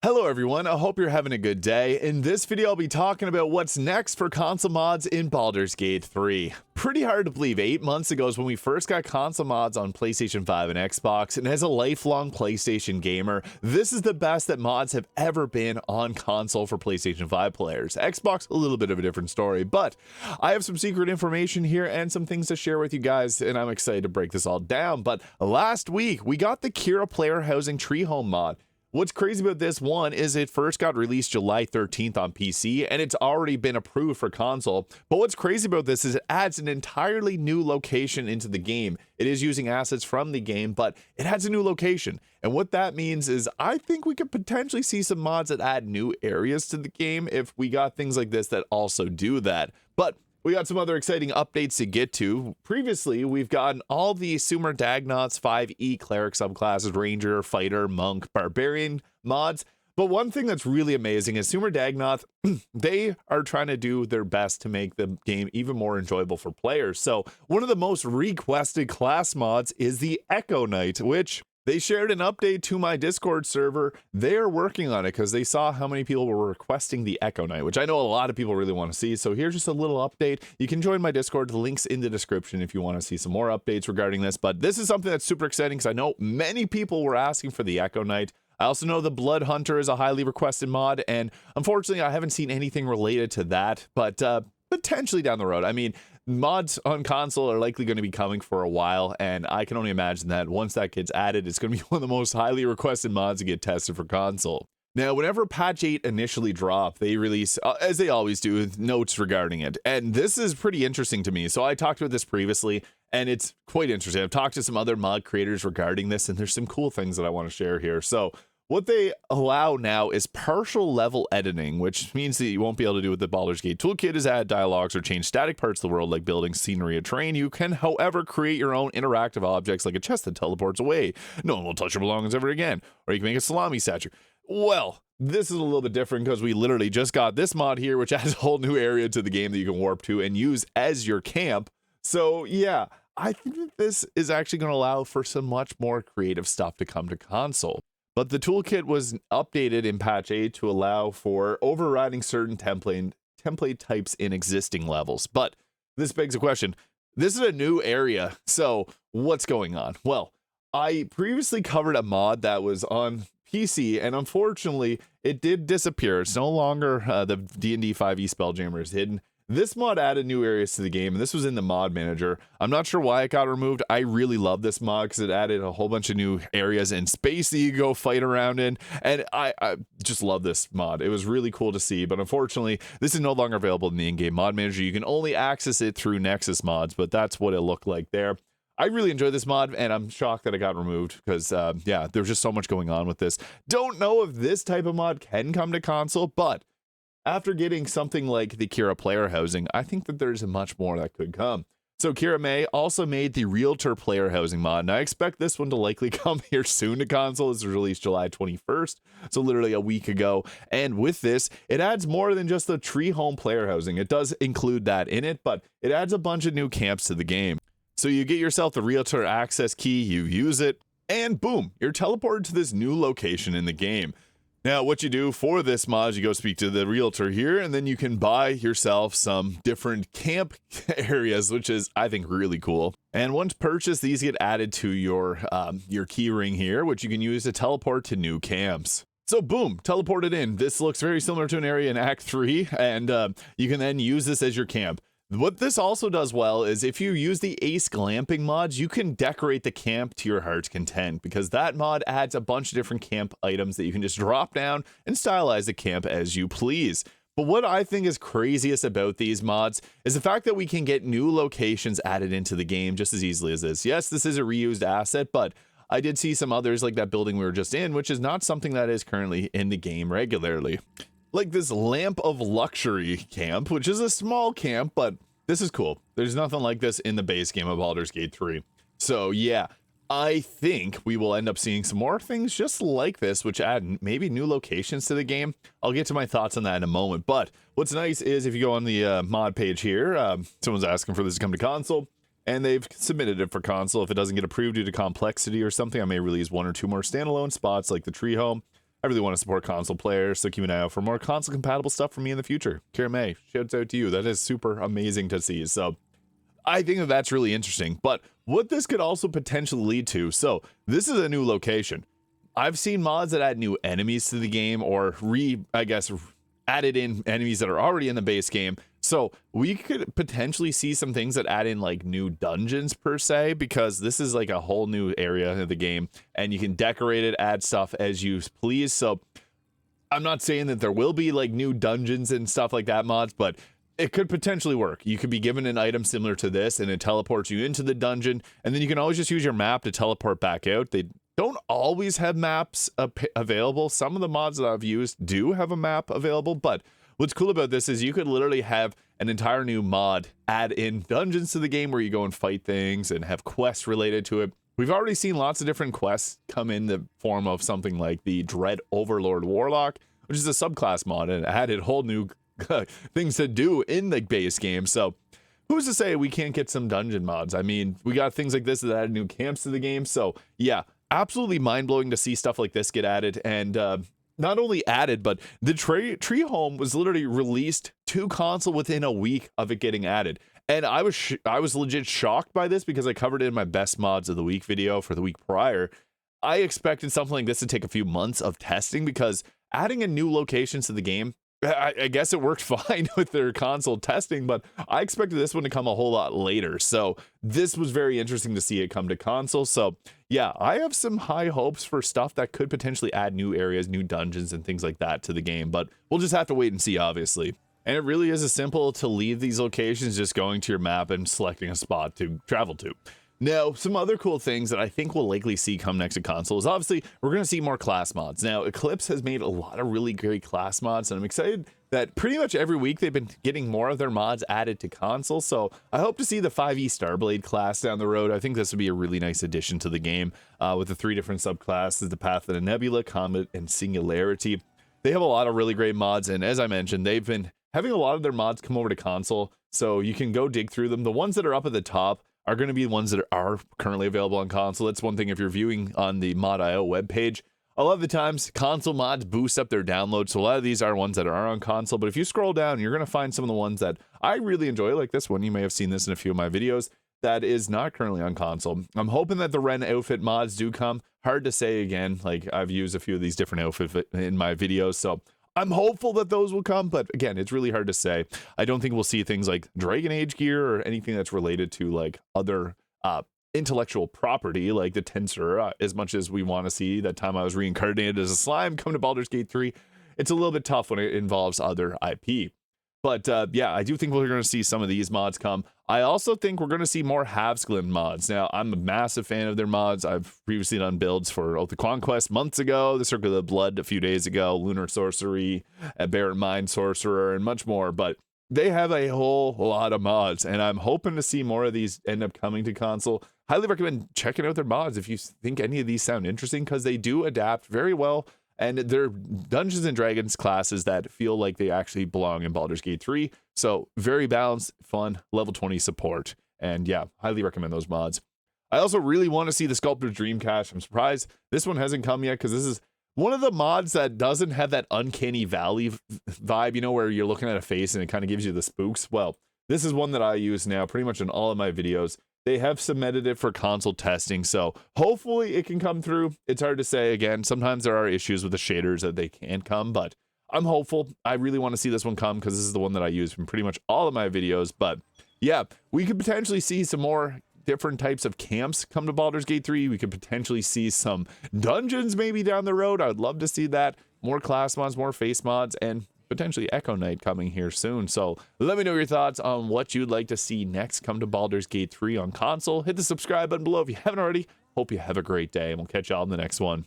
Hello everyone, I hope you're having a good day. In this video, I'll be talking about what's next for console mods in Baldur's Gate 3. Pretty hard to believe, 8 months ago is when we first got console mods on PlayStation 5 and Xbox, and as a lifelong PlayStation gamer, this is the best that mods have ever been on console for PlayStation 5 players. Xbox, a little bit of a different story, but I have some secret information here and some things to share with you guys, and I'm excited to break this all down. But last week, we got the Kira Player Home Treehouse mod. What's crazy about this one is it first got released July 13th on PC and it's already been approved for console. But what's crazy about this is it adds an entirely new location into the game. It is using assets from the game, but it adds a new location. And what that means is I think we could potentially see some mods that add new areas to the game if we got things like this that also do that. But we got some other exciting updates to get to. Previously, we've gotten all the Sumer Dagnauts 5e cleric subclasses, ranger, fighter, monk, barbarian mods. But one thing that's really amazing is Sumer Dagnauth, they are trying to do their best to make the game even more enjoyable for players. So one of the most requested class mods is the Echo Knight, which they shared an update to my Discord server. They're working on it because they saw how many people were requesting the Echo Knight, which I know a lot of people really want to see. So here's just a little update. You can join my Discord. The link's in the description if you want to see some more updates regarding this. But this is something that's super exciting because I know many people were asking for the Echo Knight. I also know the Blood Hunter is a highly requested mod, and unfortunately, I haven't seen anything related to that, but potentially down the road. I mean, mods on console are likely going to be coming for a while, and I can only imagine that once that gets added, it's going to be one of the most highly requested mods to get tested for console. Now, whenever patch 8 initially dropped, they release, as they always do, notes regarding it. And this is pretty interesting to me. So I talked about this previously, and it's quite interesting. I've talked to some other mod creators regarding this, and there's some cool things that I want to share here. So what they allow now is partial level editing, which means that you won't be able to do with the Baldur's Gate toolkit is add dialogues or change static parts of the world like buildings, scenery, or terrain. You can, however, create your own interactive objects like a chest that teleports away. No one will touch your belongings ever again. Or you can make a salami statue. Well, this is a little bit different because we literally just got this mod here, which adds a whole new area to the game that you can warp to and use as your camp. So yeah, I think that this is actually going to allow for some much more creative stuff to come to console. But the toolkit was updated in patch 8 to allow for overriding certain template types in existing levels. But this begs a question. This is a new area, so what's going on? Well, I previously covered a mod that was on PC, and unfortunately, it did disappear. It's no longer the D&D 5e Spelljammer is hidden. This mod added new areas to the game, and this was in the mod manager. I'm not sure why it got removed. I really love this mod because it added a whole bunch of new areas in space that you go fight around in, and I just love this mod. It was really cool to see, but unfortunately, this is no longer available in the in-game mod manager. You can only access it through Nexus mods, but that's what it looked like there. I really enjoy this mod, and I'm shocked that it got removed because, yeah, there's just so much going on with this. Don't know if this type of mod can come to console, but after getting something like the Kira Player Housing, I think that there's much more that could come. So Kira May also made the Realtor Player Housing mod, and I expect this one to likely come here soon to console. This was released July 21st, so literally a week ago. And with this, it adds more than just the Tree Home Player Housing. It does include that in it, but it adds a bunch of new camps to the game. So you get yourself the Realtor access key, you use it, and boom, you're teleported to this new location in the game. Now, what you do for this mod, you go speak to the realtor here, and then you can buy yourself some different camp areas, which is, I think, really cool. And once purchased, these get added to your key ring here, which you can use to teleport to new camps. So boom, teleported in. This looks very similar to an area in Act 3, and you can then use this as your camp. What this also does well is if you use the Ace Glamping mods, you can decorate the camp to your heart's content because that mod adds a bunch of different camp items that you can just drop down and stylize the camp as you please. But what I think is craziest about these mods is the fact that we can get new locations added into the game just as easily as this. Yes, this is a reused asset, but I did see some others like that building we were just in, which is not something that is currently in the game regularly. Like this Lamp of Luxury camp, which is a small camp, but this is cool. There's nothing like this in the base game of Baldur's Gate 3. So yeah, I think we will end up seeing some more things just like this, which add maybe new locations to the game. I'll get to my thoughts on that in a moment. But what's nice is if you go on the mod page here, someone's asking for this to come to console, and they've submitted it for console. If it doesn't get approved due to complexity or something, I may release 1 or 2 more standalone spots like the Tree Home. I really want to support console players, so keep an eye out for more console compatible stuff from me in the future. Kira May, shouts out to you. That is super amazing to see. So I think that that's really interesting. But what this could also potentially lead to, so this is a new location. I've seen mods that add new enemies to the game, or added in enemies that are already in the base game. So we could potentially see some things that add in like new dungeons per se, because this is like a whole new area of the game and you can decorate it, add stuff as you please. So I'm not saying that there will be like new dungeons and stuff like that mods, but it could potentially work. You could be given an item similar to this and it teleports you into the dungeon, and then you can always just use your map to teleport back out. They don't always have maps available. Some of the mods that I've used do have a map available, but what's cool about this is you could literally have an entire new mod add in dungeons to the game where you go and fight things and have quests related to it. We've already seen lots of different quests come in the form of something like the Dread Overlord Warlock, which is a subclass mod and added whole new things to do in the base game. So who's to say we can't get some dungeon mods? I mean, we got things like this that add new camps to the game. So yeah, absolutely mind-blowing to see stuff like this get added. And not only added, but the tree home was literally released to console within a week of it getting added. And I was legit shocked by this because I covered it in my best mods of the week video for the week prior. I expected something like this to take a few months of testing, because adding in new locations to the game, I guess it worked fine with their console testing, but I expected this one to come a whole lot later. So this was very interesting to see it come to console. So yeah, I have some high hopes for stuff that could potentially add new areas, new dungeons, and things like that to the game, but we'll just have to wait and see, obviously. And it really is as simple to leave these locations, just going to your map and selecting a spot to travel to. Now, some other cool things that I think we'll likely see come next to console is obviously we're going to see more class mods. Now, Eclipse has made a lot of really great class mods, and I'm excited that pretty much every week they've been getting more of their mods added to console. So I hope to see the 5e Starblade class down the road. I think this would be a really nice addition to the game with the 3 different subclasses, the Path of the Nebula, Comet, and Singularity. They have a lot of really great mods, and as I mentioned, they've been having a lot of their mods come over to console, so you can go dig through them. The ones that are up at the top are going to be the ones that are currently available on console. That's one thing if you're viewing on the Mod.io webpage. A lot of the times, console mods boost up their download, so a lot of these are ones that are on console, but if you scroll down, you're going to find some of the ones that I really enjoy, like this one. You may have seen this in a few of my videos. That is not currently on console. I'm hoping that the Ren outfit mods do come. Hard to say again, like I've used a few of these different outfits in my videos, so I'm hopeful that those will come, but again, it's really hard to say. I don't think we'll see things like Dragon Age gear or anything that's related to like other intellectual property like the Tensor, as much as we want to see that time I was reincarnated as a slime come to Baldur's Gate 3. It's a little bit tough when it involves other IP. But yeah, I do think we're going to see some of these mods come. I also think we're going to see more Havsglin mods. Now, I'm a massive fan of their mods. I've previously done builds for Oath of Conquest months ago, the Circle of Blood a few days ago, Lunar Sorcery, Barren Mind Sorcerer, and much more. But they have a whole lot of mods, and I'm hoping to see more of these end up coming to console. Highly recommend checking out their mods if you think any of these sound interesting, because they do adapt very well. And they're Dungeons and Dragons classes that feel like they actually belong in Baldur's Gate 3. So very balanced, fun, level 20 support. And yeah, highly recommend those mods. I also really want to see the Sculptor's Dream Cache. I'm surprised this one hasn't come yet, because this is one of the mods that doesn't have that Uncanny Valley vibe, you know, where you're looking at a face and it kind of gives you the spooks. Well, this is one that I use now pretty much in all of my videos. They have submitted it for console testing, so hopefully it can come through. It's hard to say. Again, sometimes there are issues with the shaders that they can't come, but I'm hopeful. I really want to see this one come, because this is the one that I use from pretty much all of my videos. But yeah, we could potentially see some more different types of camps come to Baldur's Gate 3. We could potentially see some dungeons maybe down the road. I would love to see that. More class mods, more face mods, and potentially Echo Knight coming here soon. So let me know your thoughts on what you'd like to see next come to Baldur's Gate 3 on console. Hit the subscribe button below if you haven't already. Hope you have a great day, and we'll catch y'all in the next one.